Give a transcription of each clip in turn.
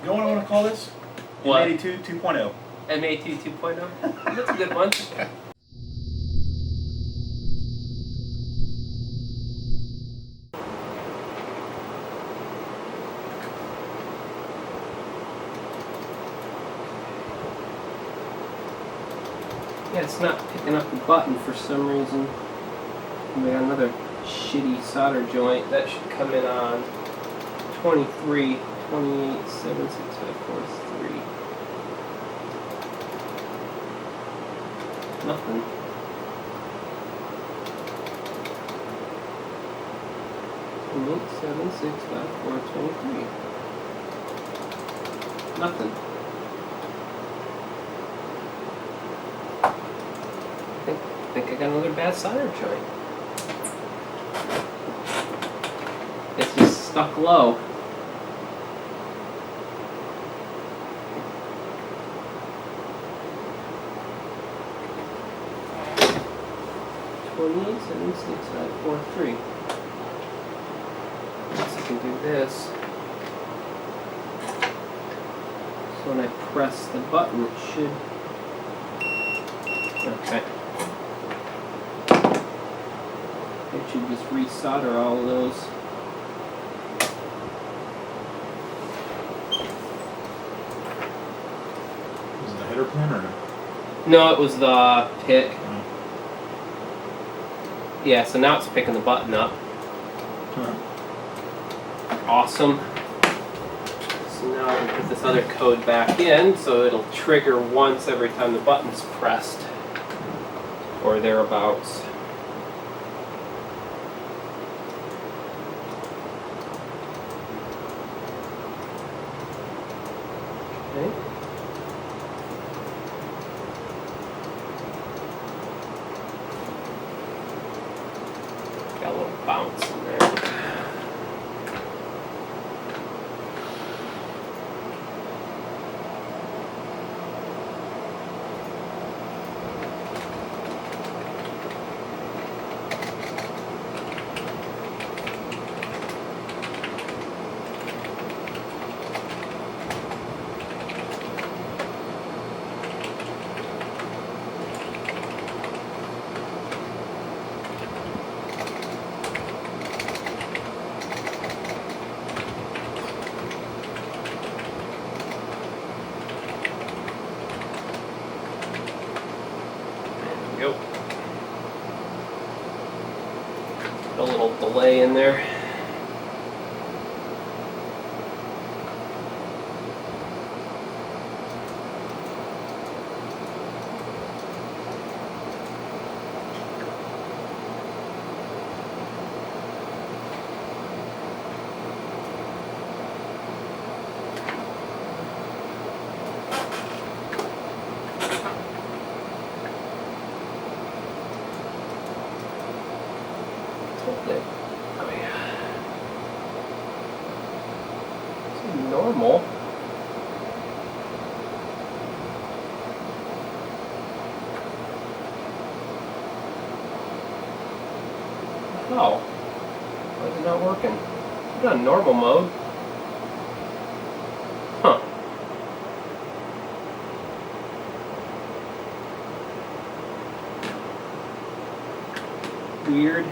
You know what I want to call this? What? M82 2.0. M82 2.0? That's a good one. Yeah, it's not picking up the button for some reason. We got another shitty solder joint. That should come in on 23, 28, 7, 6, 5, 4, 3. Nothing. Eight, 7, 6, 5, 4, 23. Nothing. I think I got another bad solder joint. It's just stuck low. Twenty-eight, 7, 6, 5, 4, 3. Let's see if I can do this. So when I press the button, it should. Okay. It should just resolder all of those. Was it the header pin or no? No, it was the PIC. Yeah, so now it's picking the button up. Awesome. So now I can put this other code back in, so it'll trigger once every time the button's pressed, or thereabouts. Okay. Got a little bounce in there. Go. A little delay in there. Oh yeah. This is normal. Oh. Why is it not working? It's not normal mode. Huh. Weird.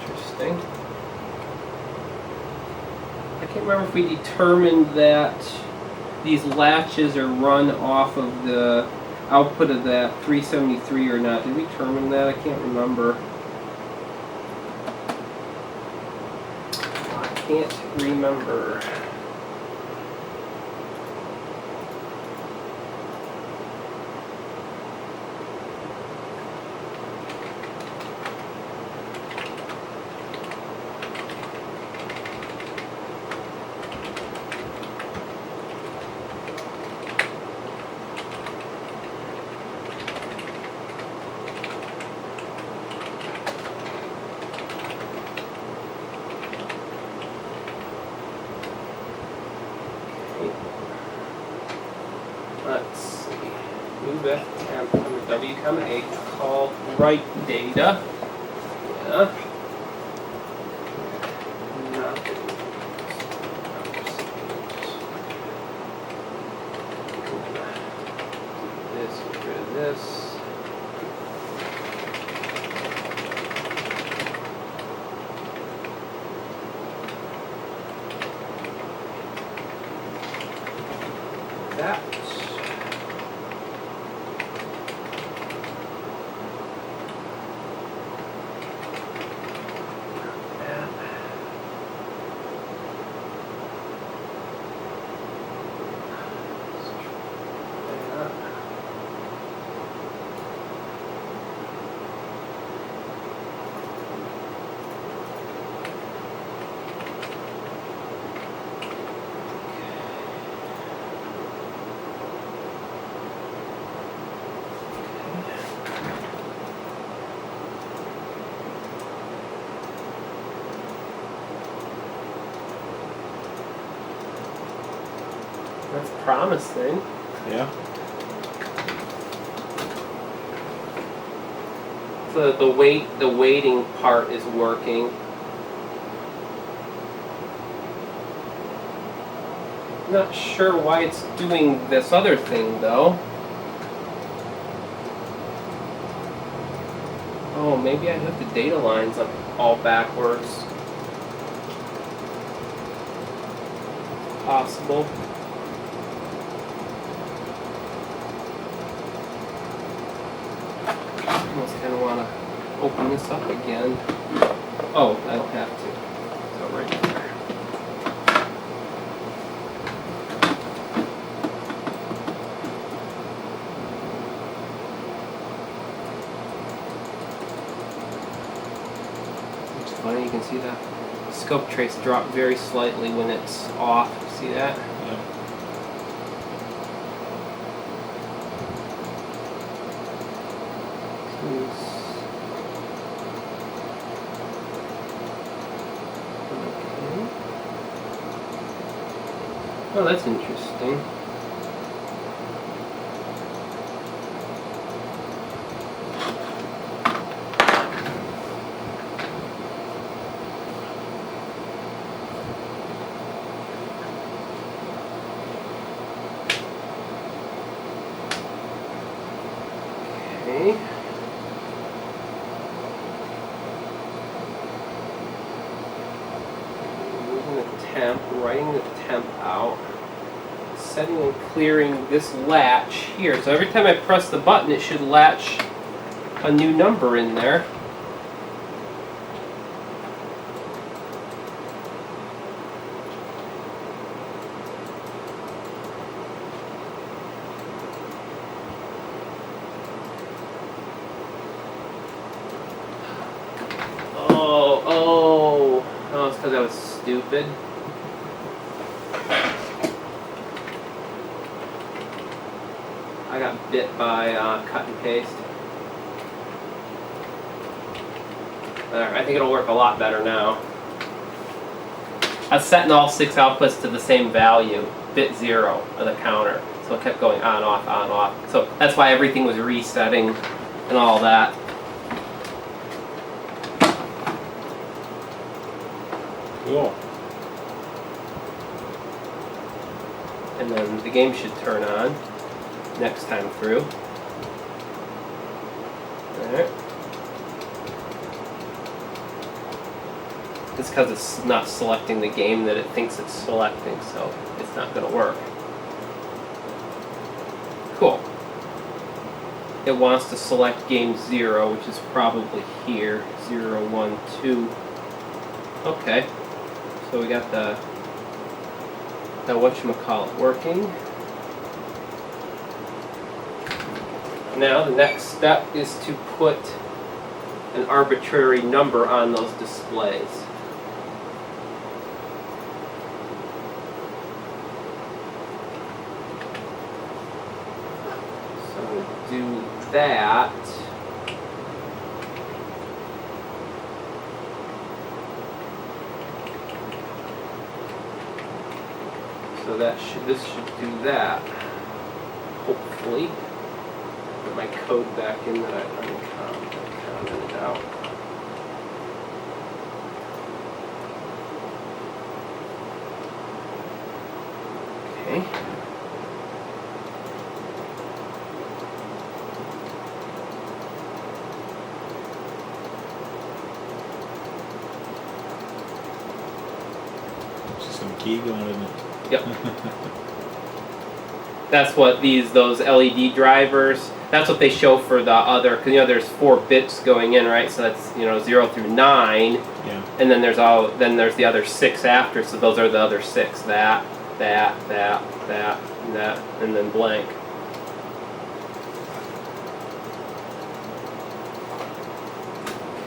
Interesting. I can't remember if we determined that these latches are run off of the output of that 373 or not. Did we determine that? I can't remember. I can't remember. from a called write data. Yeah. This, get rid of this. That. That's promising. Yeah. So the waiting part is working. Not sure why it's doing this other thing though. Oh, maybe I have the data lines up all backwards. Possible. I almost kind of want to open this up again. Oh, I don't have to. So right there. It's funny, you can see that scope trace drop very slightly when it's off. See that? Yeah. Oh, that's interesting. Okay. Moving the temp, writing the temp out. Setting and clearing this latch here. So every time I press the button, it should latch a new number in there. Oh, it's because I was stupid. I got bit by cut and paste. I think it'll work a lot better now. I was setting all 6 outputs to the same value, bit 0 of the counter. So it kept going on, off, on, off. So that's why everything was resetting and all that. Cool. And then the game should turn on next time through. Alright. It's because it's not selecting the game that it thinks it's selecting, so it's not going to work. Cool. It wants to select game 0, which is probably here. 0, 1, 2. Okay. So we got the whatchamacallit working. Now the next step is to put an arbitrary number on those displays. So we'll do that. So this should do that, hopefully. put my code back in that I uncommented out. Okay. System key going in it. Yep. That's what those LED drivers, that's what they show for the other, because there's 4 bits going in, right? So that's 0 through 9. Yeah. And then there's the other 6 after, so those are the other 6. That, and then blank.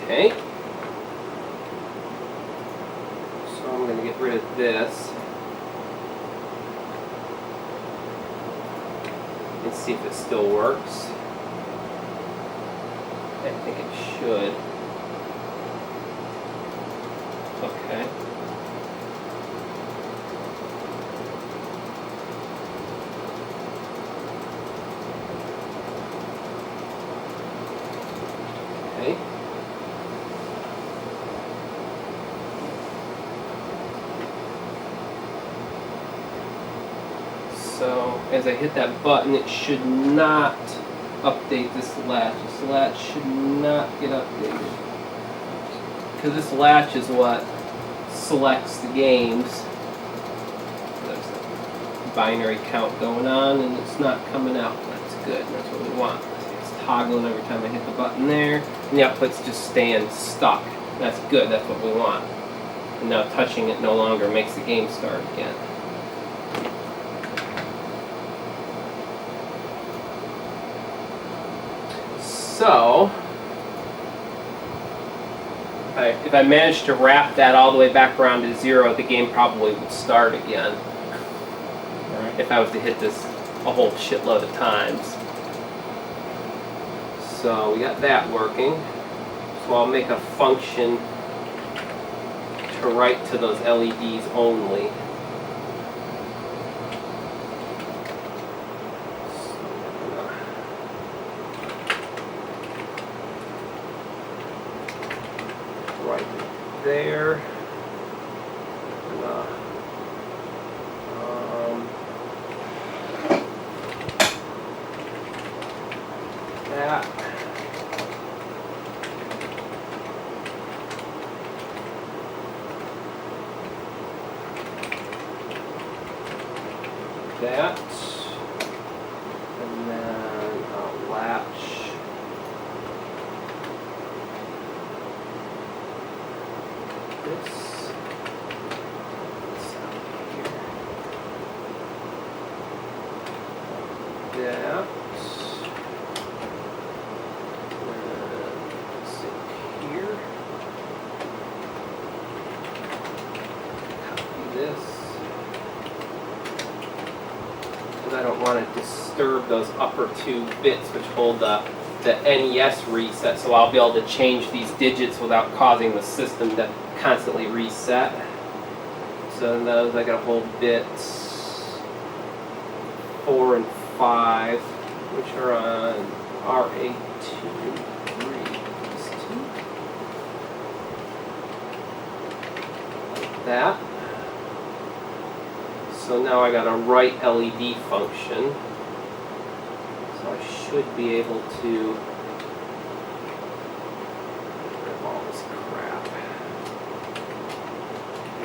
Okay. So I'm going to get rid of this. And see if it still works. I think it should. Okay. Okay. So as I hit that button, it should not update this latch. This latch should not get updated. Because this latch is what selects the games. There's a binary count going on and it's not coming out. That's good. That's what we want. It's toggling every time I hit the button there. And the output's just staying stuck. That's good. That's what we want. And now touching it no longer makes the game start again. So, if I managed to wrap that all the way back around to 0, the game probably would start again. Right. If I was to hit this a whole shitload of times. So we got that working. So I'll make a function to write to those LEDs only. There. That. That. And then a latch. This. That. Here. Copy this. Because I don't want to disturb those upper 2 bits which hold the NES reset, so I'll be able to change these digits without causing the system to constantly reset. So in those I got to hold bits 4 and 5, which are on RA2, 3, like that. So now I got a write LED function. So I should be able to get rid of all this crap.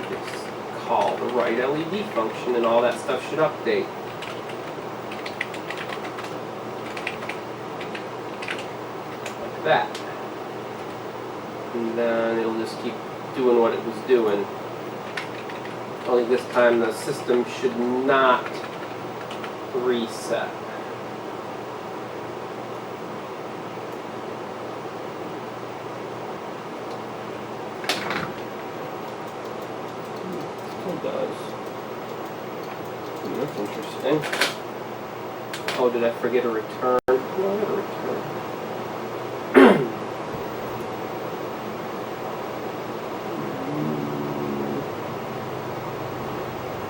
Just call the write LED function and all that stuff should update. Like that. And then it'll just keep doing what it was doing. Only this time the system should not reset. Still does. That's interesting. Oh, did I forget a return? No, I got a return.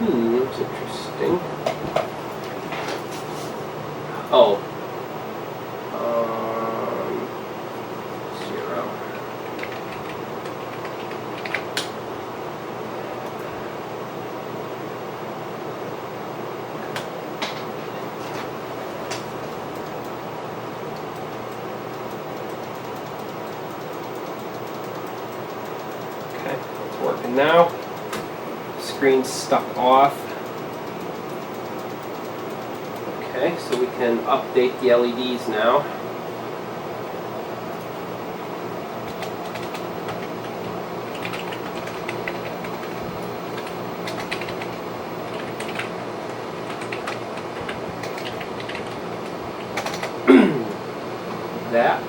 That's interesting. Oh. working now. Screen's stuck off. Okay, so we can update the LEDs now. That.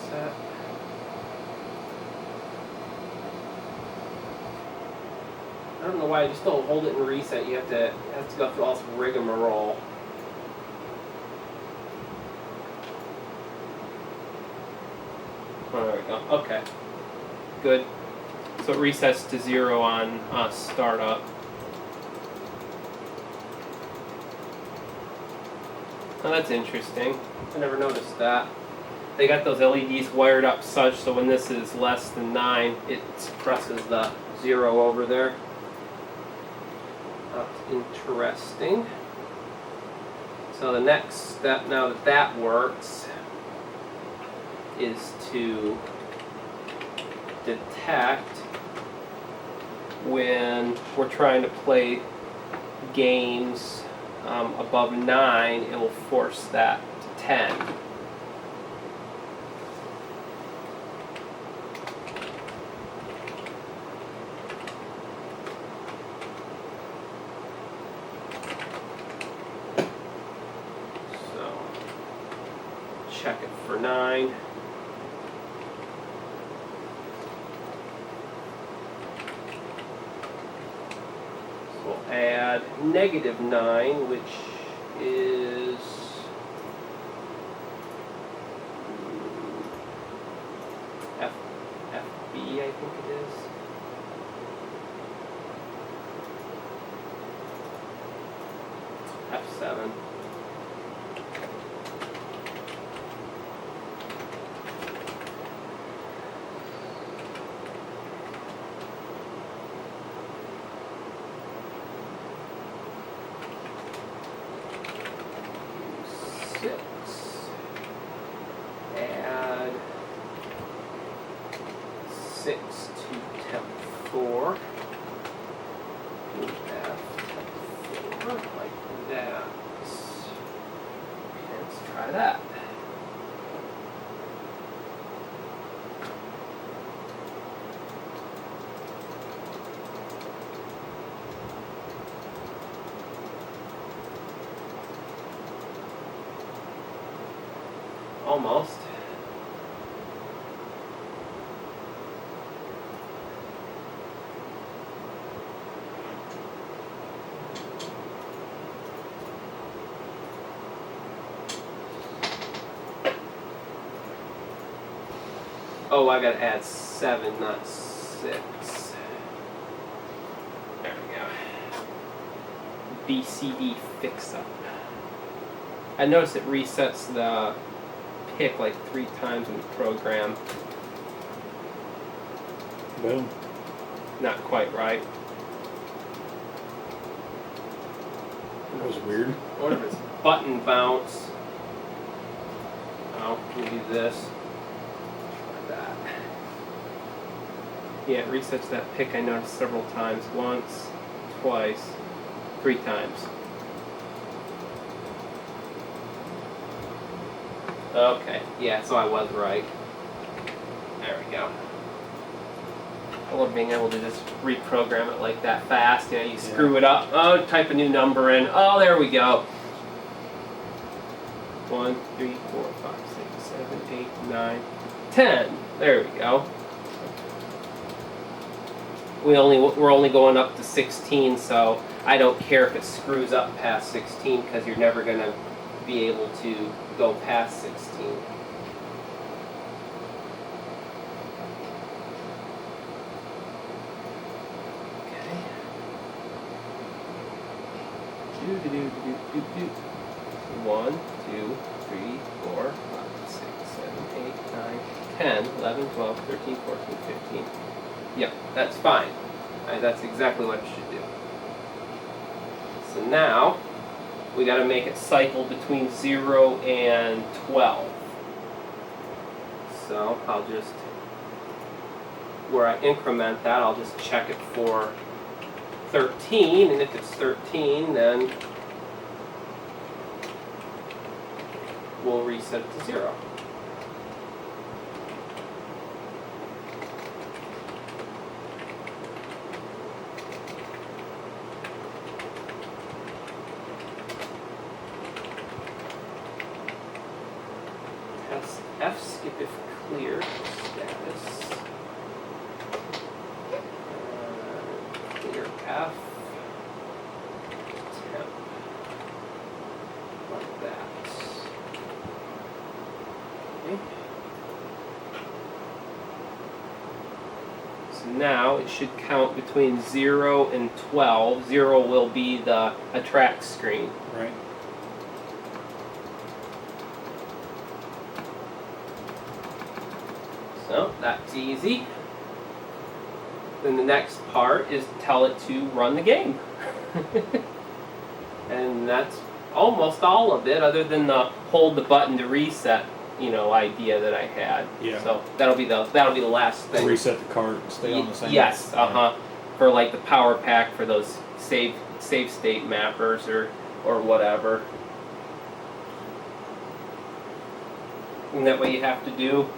Set. I don't know why I just don't hold it and reset. You have to go through all this rigmarole. Oh, there we go. Okay. Good. So it resets to 0 on startup. Oh, that's interesting. I never noticed that. They got those LEDs wired up such so when this is less than 9, it suppresses the 0 over there. That's interesting. So the next step, now that that works, is to detect when we're trying to play games above 9, it will force that to 10. So check it for 9. Add -9, which is FB, I think it is. F7. Add 6 to temp 4. Do F temp 4 like that. Okay, let's try that. Almost. Oh, I gotta add 7, not 6. There we go. BCD fix up. I noticed it resets the PIC like 3 times in the program. Boom. Not quite right. That was weird. I wonder if it's button bounce. Oh, we do this. Try that. Yeah, it resets that PIC I noticed several times. Once, twice, 3 times. Okay, yeah, so I was right. There we go. I love being able to just reprogram it like that fast. You know, you screw it up. Oh, type a new number in. Oh, there we go. 1, 3, 4, 5, 6, 7, 8, 9, 10. There we go. We're only going up to 16, so I don't care if it screws up past 16 because you're never going to be able to go past 16. Okay. 1, 2, 3, 4, 5, 6, 7, 8, 10, 11, 12, 13, 14, 15. Yep, that's fine. That's exactly what it should do. So now, we got to make it cycle between 0 and 12. So I'll just, where I increment that, I'll just check it for 13, and if it's 13, then we'll reset it to 0. Test F skip if clear status. Clear F. Temp. Like that. Okay. So now it should count between 0 and 12. 0 will be the attract screen. Right. So that's easy. Then the next part is tell it to run the game. And that's almost all of it, other than the hold the button to reset, idea that I had. Yeah. So that'll be the last thing. Reset the cart and stay on the same. Yes. For like the power pack for those save state mappers or whatever. And that way you have to do.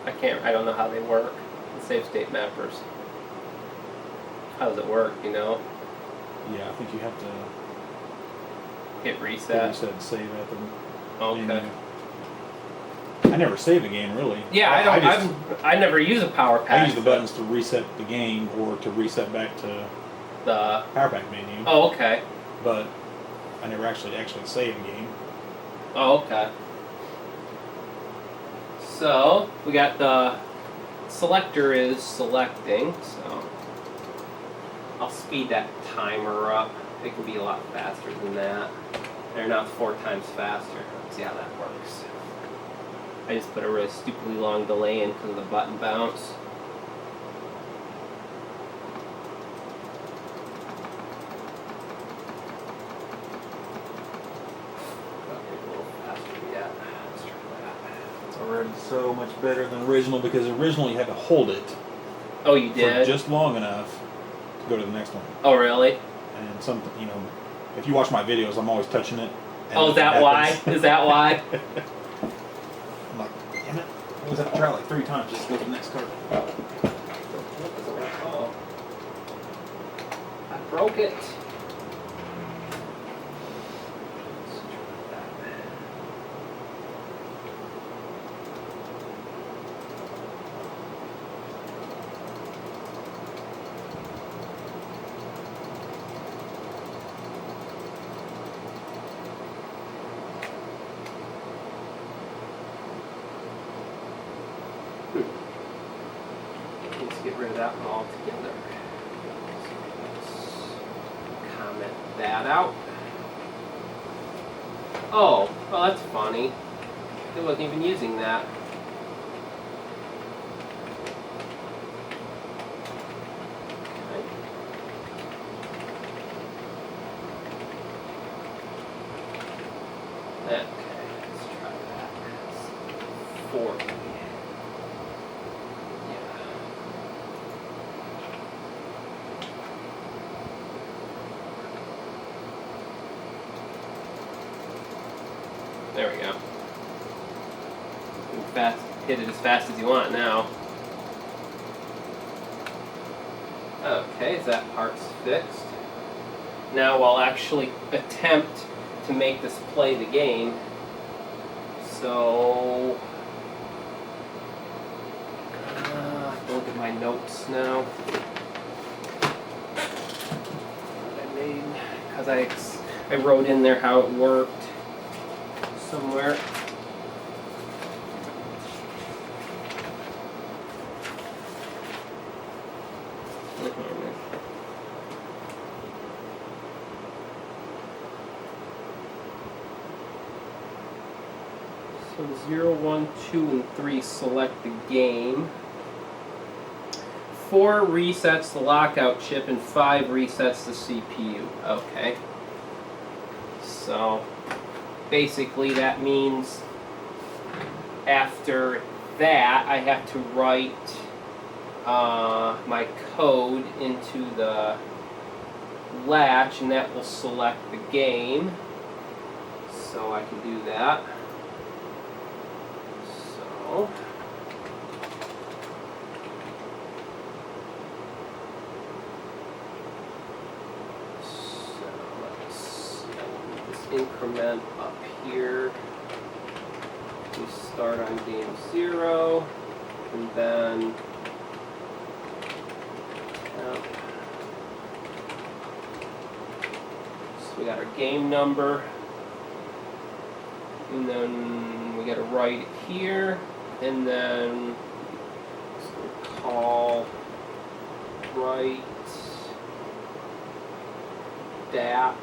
I don't know how they work. The save state mappers. How does it work? Yeah, I think you have to hit reset. Reset and save at the Okay. I never save a game really. Yeah, I never use a power pack. I use the buttons to reset the game or to reset back to the power pack menu. Oh, okay. But I never actually save a game. Oh, okay. So we got the selector is selecting, so I'll speed that timer up. It can be a lot faster than that. They're now 4 times faster. Let's see how that works. I just put a really stupidly long delay in because of the button bounce. A little faster yet. Let's try that. It's already so much better than original because originally you had to hold it Oh, you did? for just long enough to go to the next one. Oh, really? And if you watch my videos, I'm always touching it. Oh, is that why? Is that why? I'm like, damn it. I always have to try like 3 times just to go to the next card. Oh. I broke it. Let's try that. Let's get rid of that one altogether. Let's comment that out. Oh, well that's funny. It wasn't even using that. Okay, let's try that. 40. There we go. You can hit it as fast as you want now. Okay, so that part's fixed. Now I'll actually attempt to make this play the game. So, I have to look at my notes now. What I made, because I wrote in there how it worked somewhere. So the 0, 1, 2, and 3 select the game. 4 resets the lockout chip and 5 resets the CPU. Okay. So basically that means after that I have to write my code into the latch, and that will select the game. So I can do that. So let's see. This increment up here. We start on game 0, and then so we got our game number, and then we got to write it here, and then so we'll call write that.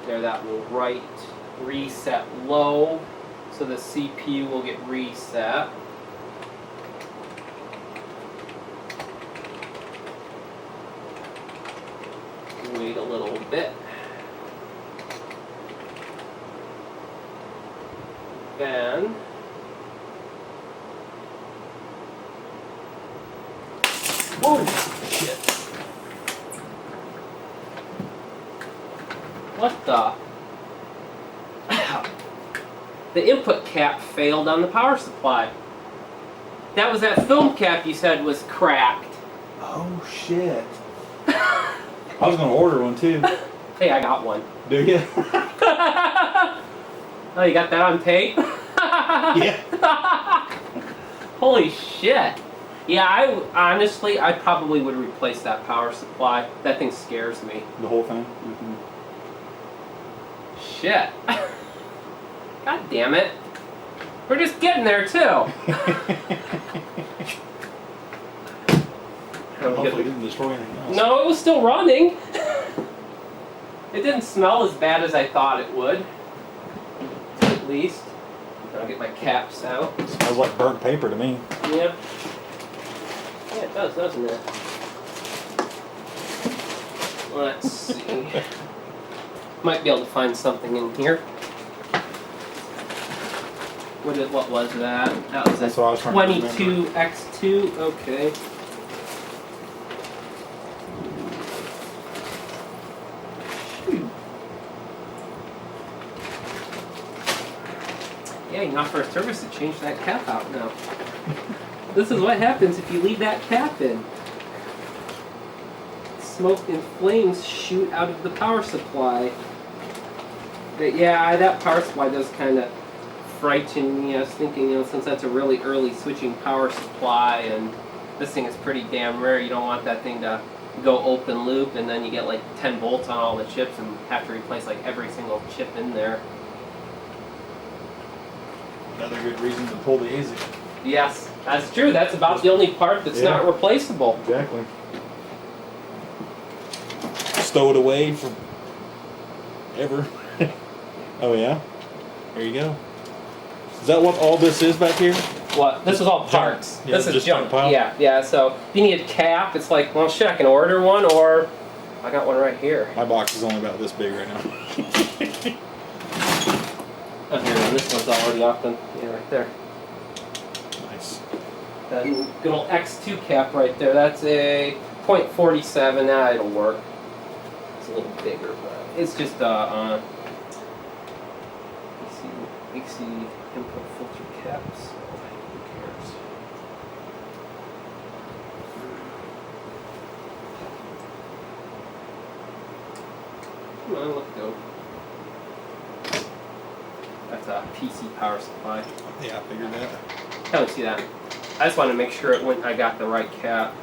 There, that will write reset low, so the CPU will get reset. Wait a little bit. Then whoa, shit. What the? The input cap failed on the power supply. That was that film cap you said was cracked. Oh shit. I was gonna order one too. Hey, I got one. Do you? Oh, you got that on tape? Yeah. Holy shit. Yeah, I probably would replace that power supply. That thing scares me. The whole thing? Shit. God damn it. We're just getting there too. Hopefully it didn't destroy anything else. No, it was still running. It didn't smell as bad as I thought it would. At least. I'll get my caps out. It smells like burnt paper to me. Yeah. Yeah, it does, doesn't it? Let's see. Might be able to find something in here. What was that? That was That's what I was trying to 22X2. Okay. Yeah, you know, for a service to change that cap out now. This is what happens if you leave that cap in. Smoke and flames shoot out of the power supply. But yeah, that power supply does kind of frighten me. I was thinking, you know, since that's a really early switching power supply and this thing is pretty damn rare, you don't want that thing to go open loop and then you get like 10 volts on all the chips and have to replace like every single chip in there. Another good reason to pull the ASIC. Yes, that's true. That's about the only part that's not replaceable. Exactly. Stow it away for ever. Oh yeah? There you go. Is that what all this is back here? What? This is all parts. Yeah, this is just junk. pile? Yeah, yeah. So if you need a cap, it's like, well, shit, I can order one, or I got one right here. My box is only about this big right now. Oh, here, this one's already off. Yeah, right there. Nice. That good old X2 cap right there. That's a .47. Nah, it'll work. It's a little bigger, but it's just AC input filter caps. So who cares? Come on, let's go. That's a PC power supply. Yeah, I figured that. I don't see that. I just wanted to make sure I got the right cap.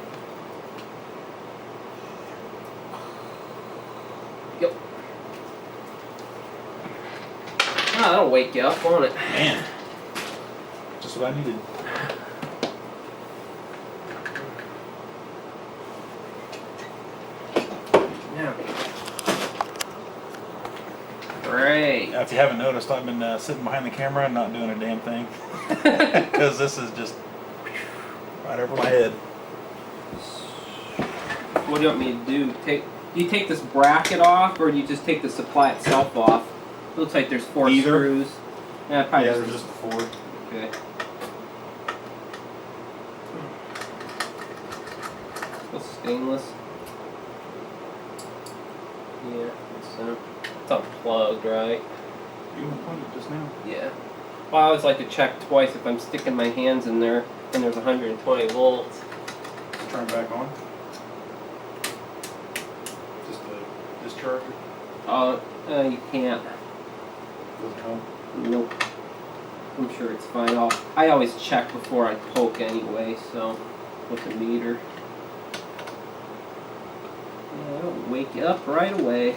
Yep. Ah, that'll wake you up, won't it? Man. Just what I needed. Yeah. Great. if you haven't noticed, I've been sitting behind the camera and not doing a damn thing. Because this is just right over my head. What do you want me to do? Do you take this bracket off, or do you just take the supply itself off? It looks like there's 4 screws. Yeah, probably there's just 4. Okay. Still stainless. Yeah, it's unplugged, right? You unplugged it just now. Yeah. Well, I always like to check twice if I'm sticking my hands in there and there's 120 volts. Turn it back on. Just a discharger. You can't. Doesn't help. Nope. I'm sure it's fine. I always check before I poke anyway, so with the meter. Yeah, it'll wake you up right away.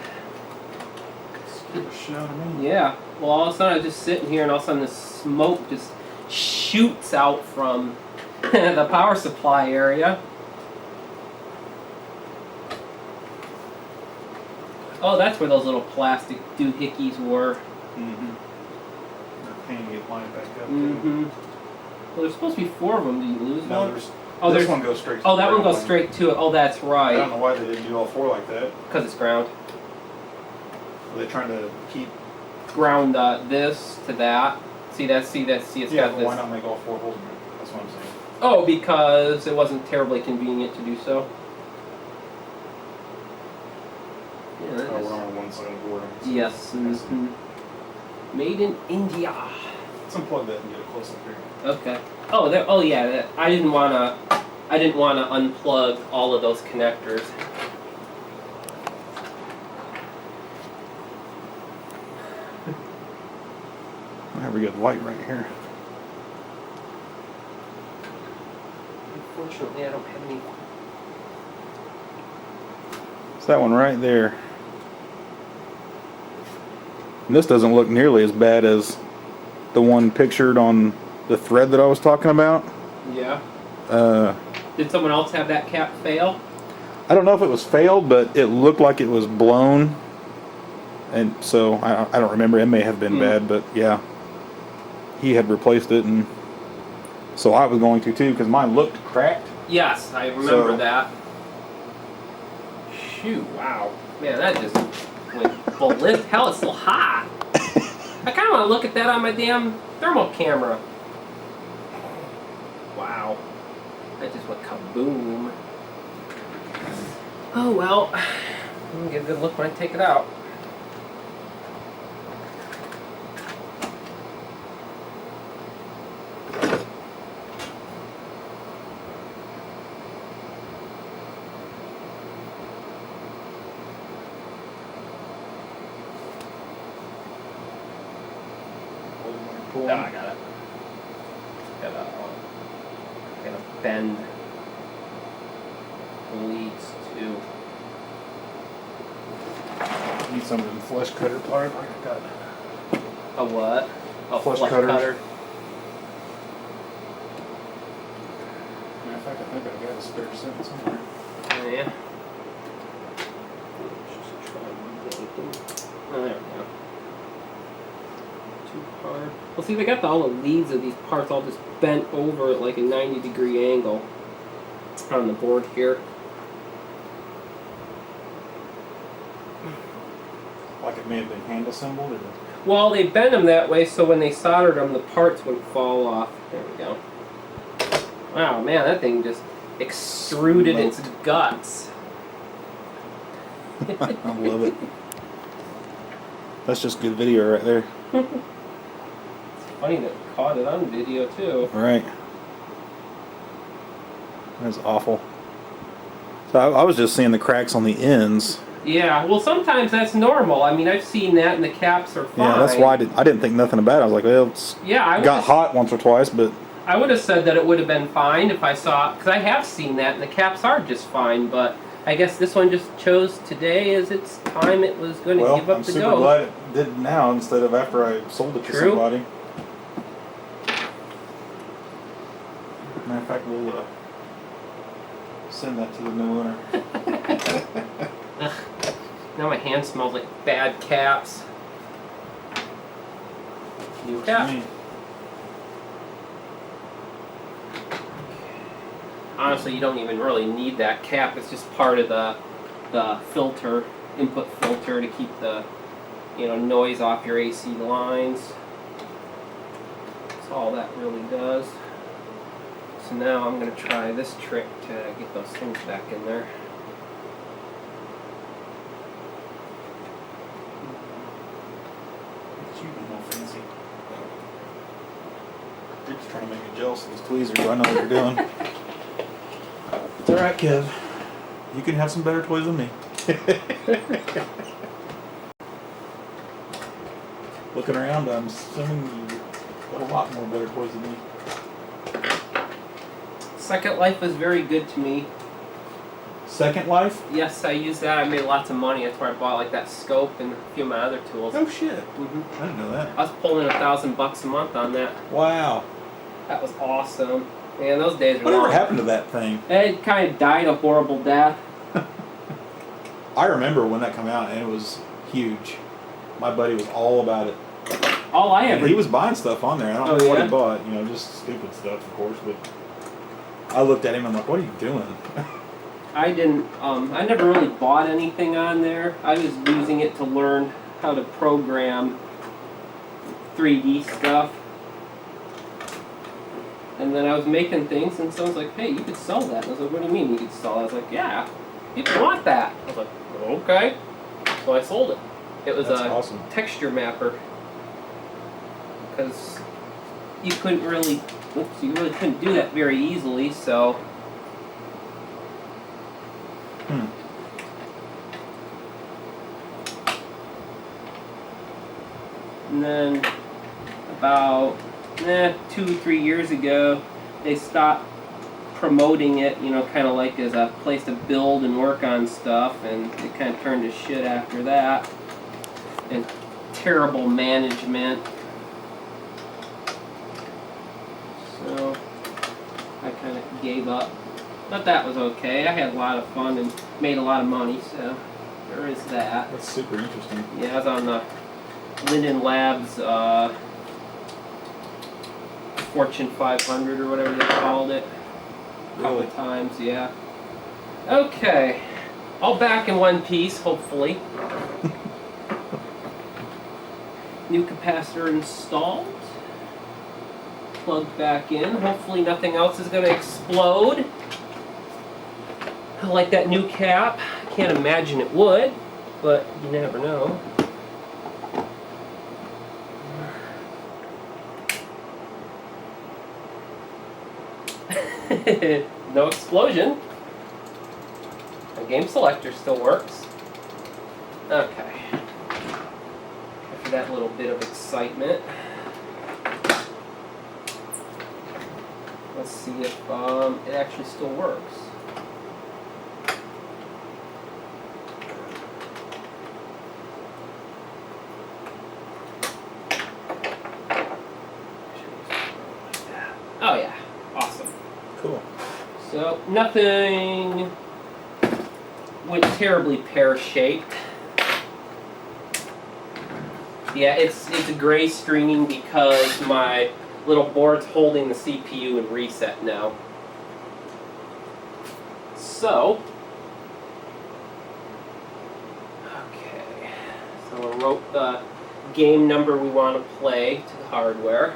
Scared the shit out of me. Yeah. Well, all of a sudden I'm just sitting here and all of a sudden the smoke just shoots out from the power supply area. Oh, that's where those little plastic doohickeys were. Mm-hmm. They're a pain to get lined back up. Mm-hmm. Well, there's supposed to be 4 of them. Did you lose No, one? there's. Oh, this one goes straight to Oh, the that one ground goes straight to it. Oh, that's I right. don't know why they didn't do all 4 like that. Because it's ground. Are they trying to keep... Ground this to that. See, it's Yeah, got but this. why not make all 4 holes in it? That's what I'm saying. Oh, because it wasn't terribly convenient to do so. Yeah, that Oh, is- we're on one side of the board. Yes. Mm-hmm. Made in India. Let's unplug that and get it close up here. Okay. Oh, there. Oh, yeah. I didn't wanna unplug all of those connectors. I have a good light right here. Unfortunately, I don't have any. It's that one right there. And this doesn't look nearly as bad as the one pictured on the thread that I was talking about. Yeah. Uh, Did someone else have that cap fail? I don't know if it was failed, but it looked like it was blown. And so I don't remember. It may have been bad, but yeah. He had replaced it, and so I was going to too, because mine looked cracked. Yes, I remember So- that. Shoot, wow. Man, that just went ballistic. Hell, it's still hot. I kind of want to look at that on my damn thermal camera. Wow. That just went kaboom. Oh, well. I'm going to get a good look when I take it out. No, I got it. Gotta bend the leads too. Need some of them flesh cutter pliers. I got A what? A Flush flush cutters. cutter. Matter of fact, I think I got a spare set somewhere. Yeah. Oh, there we go. 2-part. Well, see, they got all the leads of these parts all just bent over at like a 90-degree angle on the board here. Like it may have been hand assembled, or Well, they bend them that way so when they soldered them, the parts wouldn't fall off. There we go. Wow, man, that thing just extruded its guts. I love it. That's just good video right there. Funny that caught it on video too. Right. That's awful. So I was just seeing the cracks on the ends. Yeah, well, sometimes that's normal. I mean, I've seen that, and the caps are fine. Yeah, that's why I didn't think nothing about it. I was like, well, it's Yeah, I got would've- hot once or twice, but I would have said that it would have been fine if I saw, because I have seen that, and the caps are just fine. But I guess this one just chose today as its time it was going to well, give up I'm the super ghost. glad it did now instead of after I sold it to True. somebody. Matter of fact, we'll send that to the new owner. Ugh. Now my hand smells like bad caps. New cap. Honestly, you don't even really need that cap. It's just part of the filter, input filter to keep the noise off your AC lines. That's all that really does. So now I'm going to try this trick to get those things back in there. You're just trying to make me jealous of these tweezers. I know what you're doing. It's alright, Kev. You can have some better toys than me. Looking around, I'm assuming you got a lot more better toys than me. Second Life was very good to me. Second Life? Yes, I used that. I made lots of money. That's where I bought like that scope and a few of my other tools. Oh shit! Mm-hmm. I didn't know that. I was pulling $1,000 a month on that. Wow. That was awesome. Man, those days were Whatever long. happened to that thing? It kind of died a horrible death. I remember when that came out, and it was huge. My buddy was all about it. All I And ever he was buying stuff on there. I don't know what he bought. Just stupid stuff, of course. But I looked at him and I'm like, "What are you doing?" I didn't. I never really bought anything on there. I was using it to learn how to program 3D stuff. And then I was making things, and someone's like, "Hey, you could sell that." And I was like, "What do you mean you could sell it?" I was like, "Yeah, people want that." I was like, "Okay." So I sold it. It was awesome. Texture mapper. Because you really couldn't do that very easily, so. And then about 2-3 years ago, they stopped promoting it, kind of like as a place to build and work on stuff, and it kind of turned to shit after that. And terrible management. So I kind of gave up. But that was okay. I had a lot of fun and made a lot of money, so there is that. That's super interesting. Yeah, I was on the Linden Labs Fortune 500 or whatever they called it. A couple of times, yeah. Okay. All back in one piece, hopefully. New capacitor installed. Plugged back in. Hopefully nothing else is going to explode. I like that new cap. I can't imagine it would, but you never know. No explosion. The game selector still works. Okay. After that little bit of excitement, let's see if it actually still works. Oh yeah, awesome. Cool. So nothing went terribly pear-shaped. Yeah, it's a gray screening because my little board's holding the CPU in reset now. So, okay, so I wrote the game number we want to play to the hardware.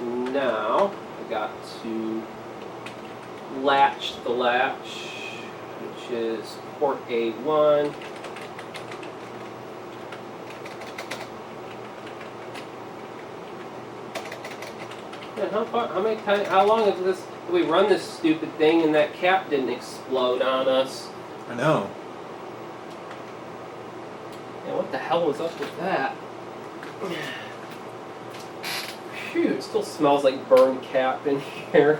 Now, I got to latch the latch, which is port A1. And how long have did we run this stupid thing and that cap didn't explode on us? I know. Yeah, what the hell was up with that? Phew, it still smells like burned cap in here.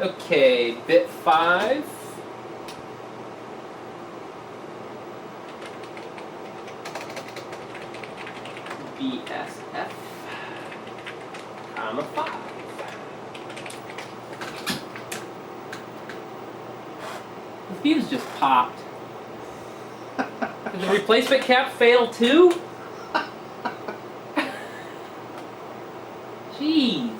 Okay, bit 5. BSF, comma 5. The fuse just popped. Did the replacement cap fail too? Jeez.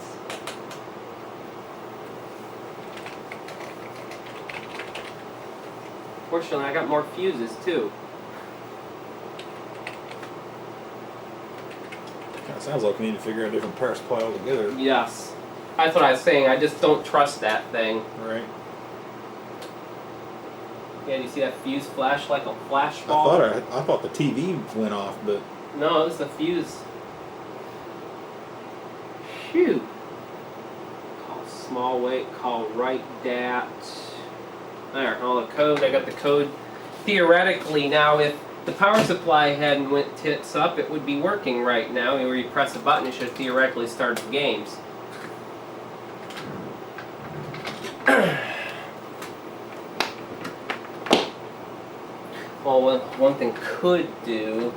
Fortunately, I got more fuses too. Kind of sounds like we need to figure out a different power supply altogether. Yes. That's what I was saying. I just don't trust that thing. Right. Yeah, do you see that fuse flash like a flash ball? I thought the TV went off, but No, it was the fuse. Phew. Call small weight, call right dat. There, all the code. I got the code. Theoretically, now if the power supply hadn't went tits up, it would be working right now. Where you press a button, it should theoretically start the games. Well, what one thing could do,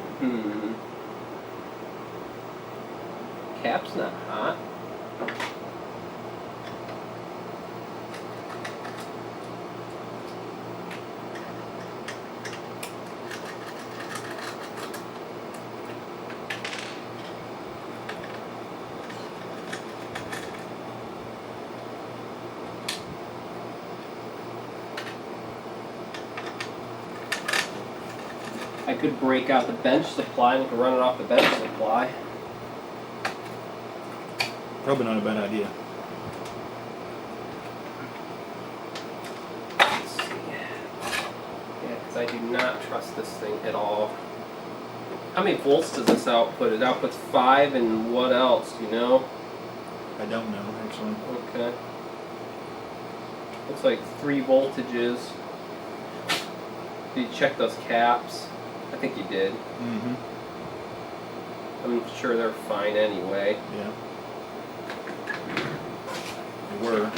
cap's not hot. I could break out the bench supply and we could run it off the bench supply. probably not a bad idea. Let's see. Yeah, because I do not trust this thing at all. How many volts does this output? It outputs 5 and what else, do you know? I don't know, actually. Okay. Looks like 3 voltages. Did you check those caps? I think you did. Mm-hmm. I'm sure they're fine anyway. Yeah. They were.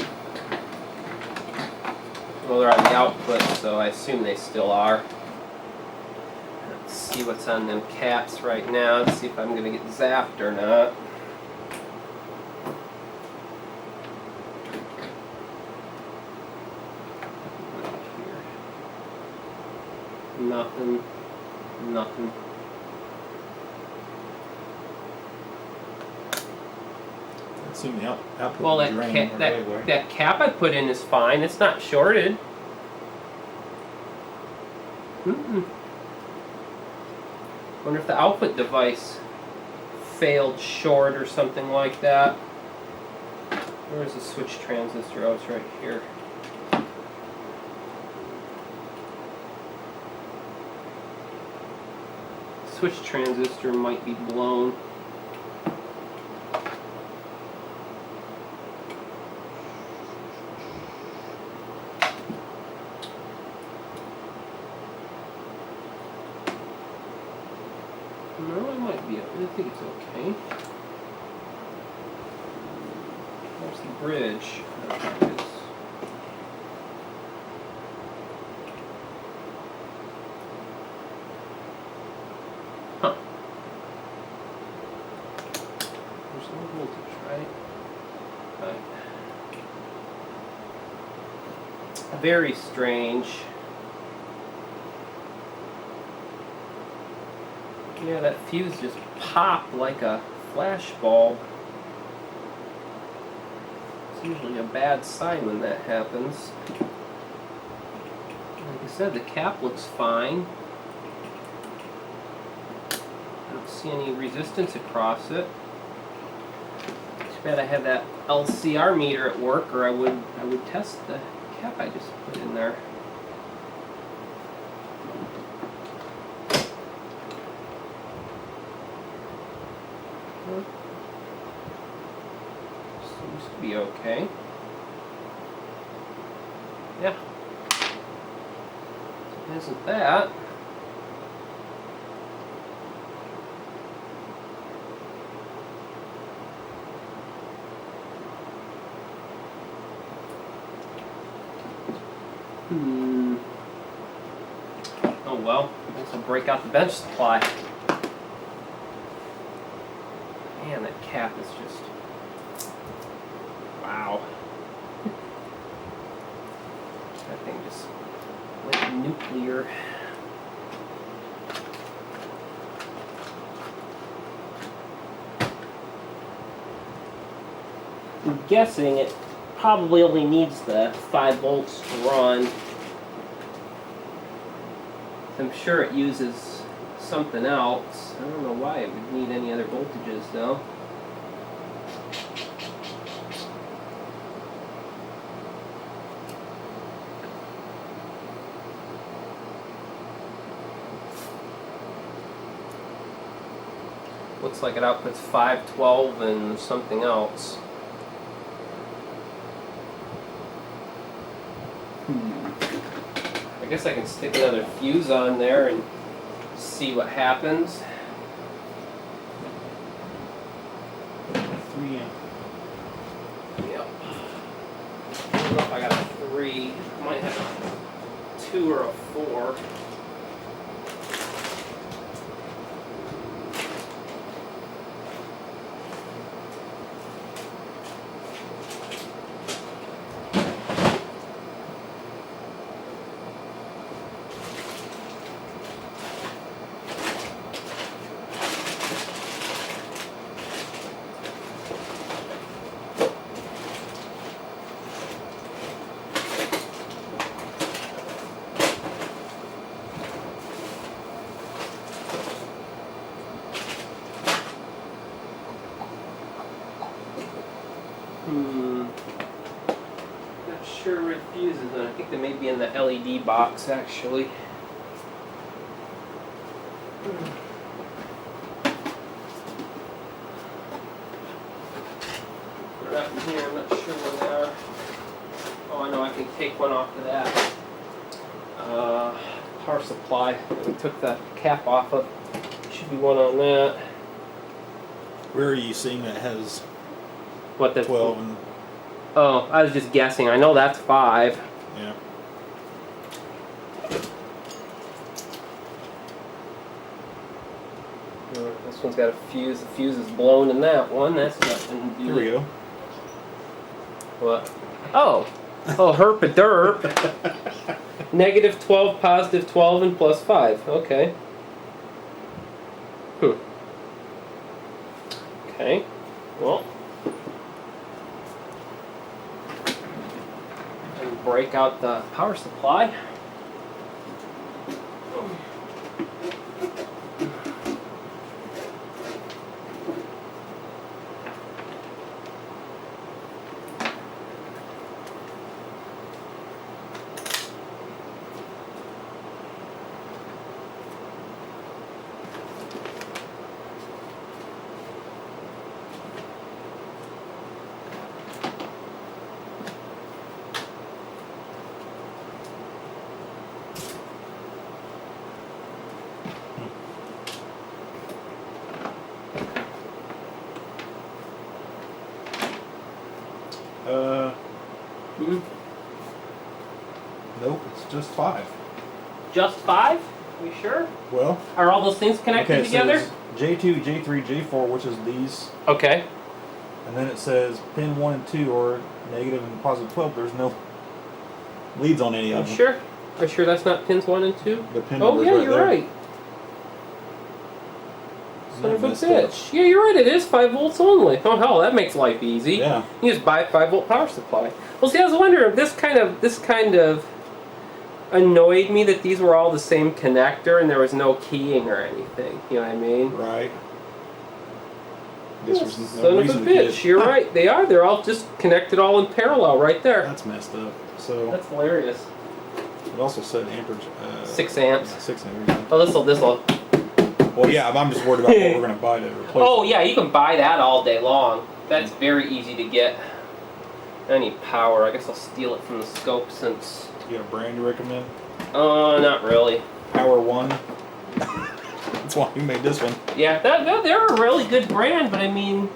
Well, they're on the output, so I assume they still are. Let's see what's on them caps right now. Let's see if I'm going to get zapped or not. Nothing. Nothing. I assume the output Well, would drain that cap I put in is fine. It's not shorted. Wonder if the output device failed short or something like that. Where's the switch transistor? Oh, it's right here. Switch transistor might be blown. No, it might be. I think it's okay. There's the bridge. There it is. Huh. There's no voltage, right? Right. Very strange. Yeah, that fuse just popped like a flash bulb. It's usually a bad sign when that happens. Like I said, the cap looks fine. I don't see any resistance across it. Too bad I had that LCR meter at work, or I would test the cap I just put in there. Seems to be okay. Yeah. So isn't that? Oh well, I guess I'll break out the bench supply. Man, that cap is just... wow. That thing just went nuclear. I'm guessing it probably only needs the 5 volts to run. I'm sure it uses something else. I don't know why it would need any other voltages though. Looks like it outputs 512 and something else. I guess I can stick another fuse on there and see what happens. 3 amp. Yep. I don't know if I got a 3. I might have a 2 or a 4. Not sure where the fuse is, and I think they may be in the LED box actually. They're up in here, I'm not sure where they are. Oh, I know, I can take one off of that power supply that we took the cap off of. Should be one on that. Where are you seeing that has What the 12 and Oh, I was just guessing. I know that's 5. yeah. This one's got a fuse. The fuse is blown in that one. That's nothing to do. Here we go. What? Oh. Oh, herp a derp. Negative 12, positive 12, and plus 5. Okay. Okay. Well. And break out the power supply. Nope, it's just 5. Just 5? You sure? Well, Are all those things connected okay, it together? says J2, J3, J4, which is these, Okay. and then it says pin 1 and 2 or negative and positive 12. There's no leads on any of them. Sure? Are you sure that's not pins 1 and 2? The pin Oh number's yeah, right you're there. right. Isn't Son that of a messed up? bitch. Yeah, you're right. It is 5 volts only. Oh hell, that makes life easy. Yeah. You just buy a 5 volt power supply. Well, see, I was wondering if this kind of annoyed me that these were all the same connector and there was no keying or anything. You know what I mean? Right. Guess there's no Son of a reason to bitch. You're right. They are. They're all just connected all in parallel right there. That's messed up. So That's hilarious. it also said amperage. 6 amps. 6 amperes. Oh, this'll. Well, yeah, I'm just worried about what we're gonna buy to replace. Oh yeah, you can buy that all day long. That's very easy to get. I need power. I guess I'll steal it from the scope since. You got a brand you recommend? Not really. Power 1. That's why you made this one. Yeah, they're a really good brand, but I mean,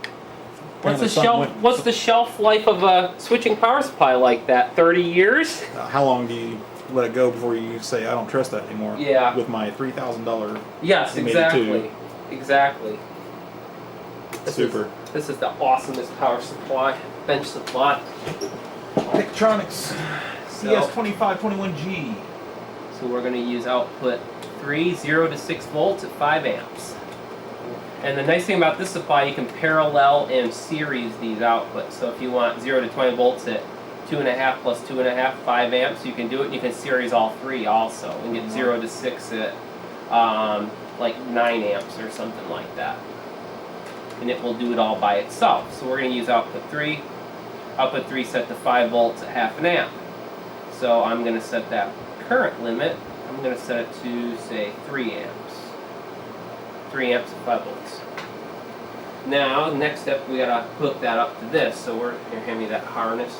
what's Apparently something went- what's the shelf life of a switching power supply like that? 30 years? How long do you let it go before you say I don't trust that anymore? Yeah. With my $3,000 Yes, M82. exactly. Exactly. Super. This is the awesomest power supply, bench supply. Electronics So- CS2521G. So we're going to use output 3, 0 to 6 volts at 5 amps. And the nice thing about this supply, you can parallel and series these outputs. So if you want 0 to 20 volts at 2.5 plus 2.5, 5 amps, you can do it. You can series all three also and get 0 to 6 at like 9 amps or something like that. And it will do it all by itself. So we're going to use output 3. Output 3 set to 5 volts at half an amp. So I'm going to set that current limit. I'm going to set it to, say, 3 amps. 3 amps at 5 volts. Now, next step, we got to hook that up to this. So we're here, hand me that harness.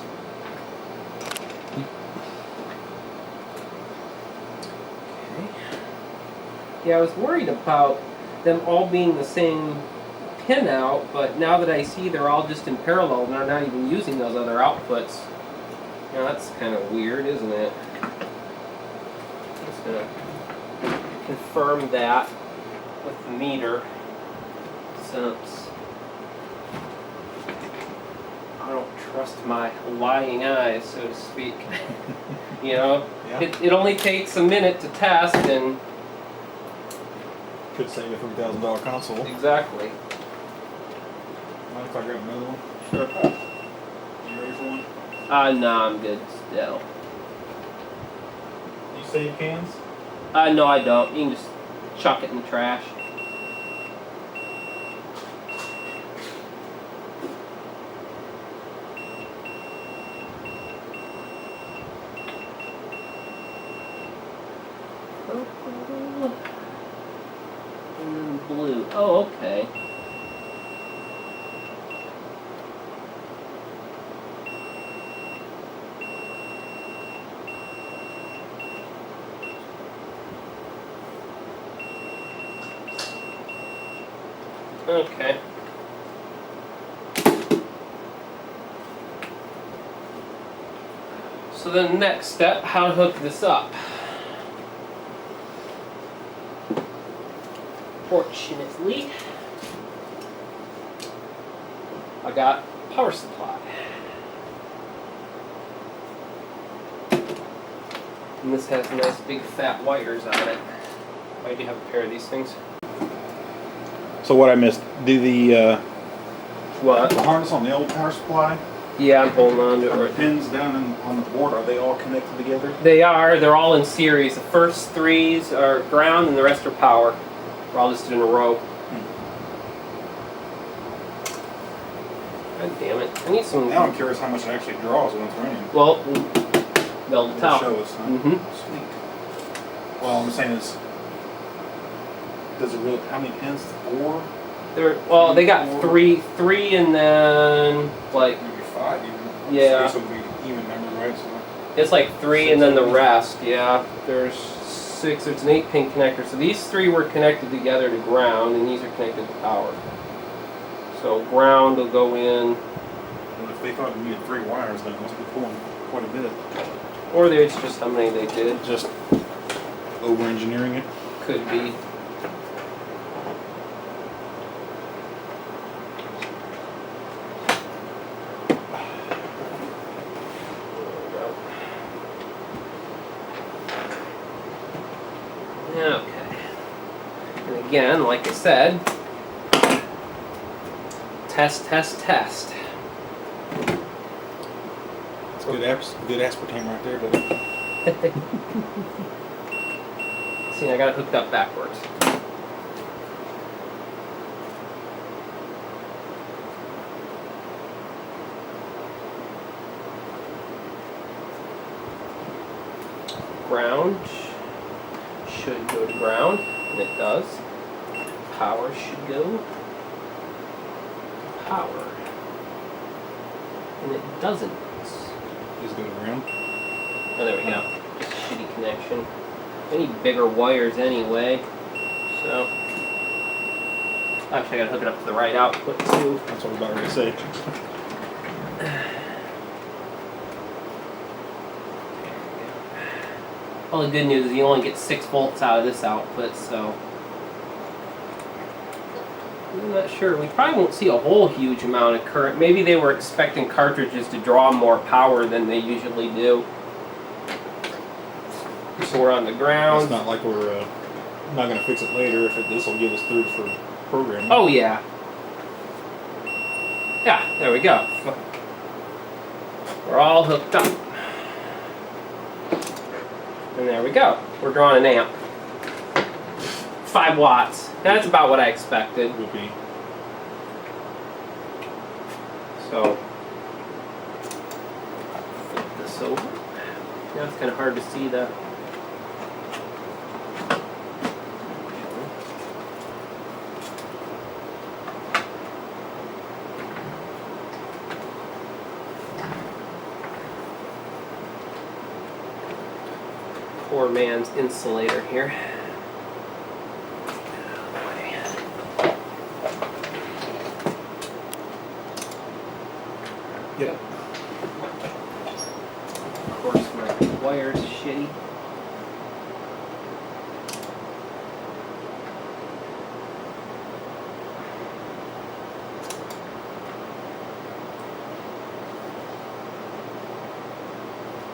Okay. Yeah, I was worried about them all being the same pin out, but now that I see they're all just in parallel and I'm not even using those other outputs, you know, that's kind of weird, isn't it? I'm just going to confirm that with the meter, since I don't trust my lying eyes, so to speak. You know, Yeah. it only takes a minute to test, and Could save a $3,000 console. exactly. Mind if I grab another one? Sure. You ready for one? No, I'm good still. You save cans? No, I don't. You can just chuck it in the trash. Purple. And then blue. Oh, okay. Okay. So the next step, how to hook this up. Fortunately, I got power supply. And this has nice big fat wires on it. I do have a pair of these things. So what I missed, do the What? harness on the old power supply, Yeah, I'm holding on to it are the right now. pins down on the board, are they all connected together? They are. They're all in series. The first 3s are ground and the rest are power. We're all listed in a row. God damn it. I need some... Now I'm curious how much it actually draws when it's running. Well, they'll It'll tell. show us, huh? Sweet. Well, I'm saying is, does it really, how many pins? 4? Well, they got three and then like Maybe 5 even. Yeah. So this would be even number, right? So it's like 3 and then the rest. Yeah, there's 6. It's an 8-pin connector. So these 3 were connected together to ground, and these are connected to power. So ground will go in, well, if they thought we needed 3 wires, then it must be pulling quite a bit. or it's just how many they did. Just over-engineering it. Could be. Okay. And again, like I said, test, test, test. It's good aspartame right there, but See, I got it hooked up backwards. Ground should go to ground, and it does. Power should go to power, and it doesn't. just go around. Oh, there we go. Just a shitty connection. I need bigger wires anyway, so actually I gotta hook it up to the right output too. That's what I was about ready to say. Well, the good news is you only get 6 volts out of this output, so I'm not sure. We probably won't see a whole huge amount of current. Maybe they were expecting cartridges to draw more power than they usually do. So we're on the ground. It's not like we're not going to fix it later. If this will get us through for programming. Oh yeah. Yeah, there we go. We're all hooked up. And there we go. We're drawing an amp. 5 watts. That's about what I expected. Would be. So, flip this over. Now it's kind of hard to see the. Poor man's insulator here. Yep. Of course, my wire's shitty.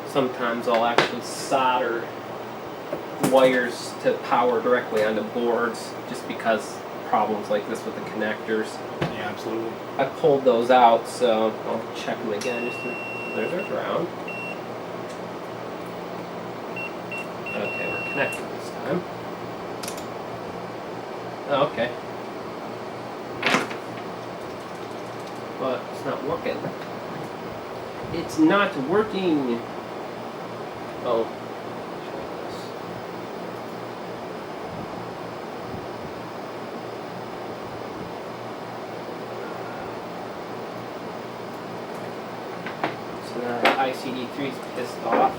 Sometimes I'll actually solder wires to power directly onto boards just because problems like this with the connectors. Yeah, absolutely. I pulled those out, so I'll check them again. There's our ground. Okay, we're connected this time. Oh, okay. But it's not working. It's not working. Oh. Try this. So now ICD3 is pissed off.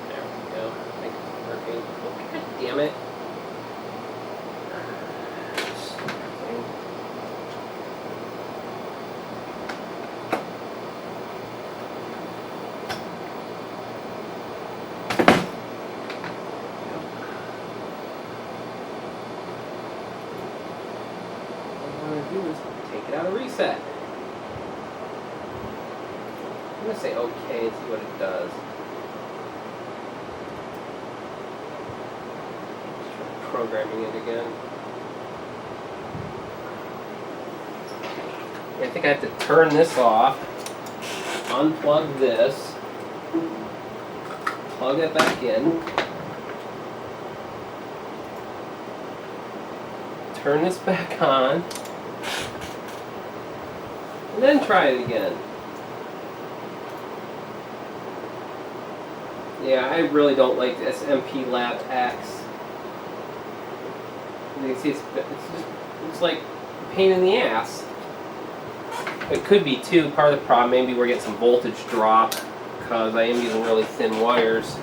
There we go. I think it's working. Oh, God damn it. Take it out of reset. I'm going to say okay and see what it does. Just try programming it again. I think I have to turn this off, unplug this, plug it back in, turn this back on, and then try it again. Yeah, I really don't like this MP Lab X. You can see it's like a pain in the ass. It could be too, part of the problem, maybe we're getting some voltage drop because I am using really thin wires.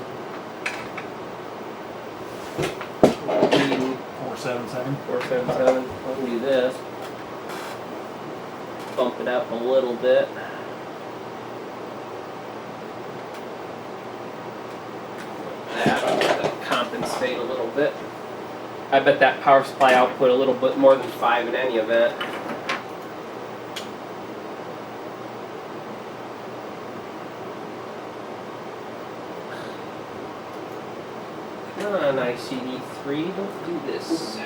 477. 477. I'll do this. Bump it up a little bit. Like that. That'll compensate a little bit. I bet that power supply output a little bit more than 5 in any event. Come on, ICD3, don't do this.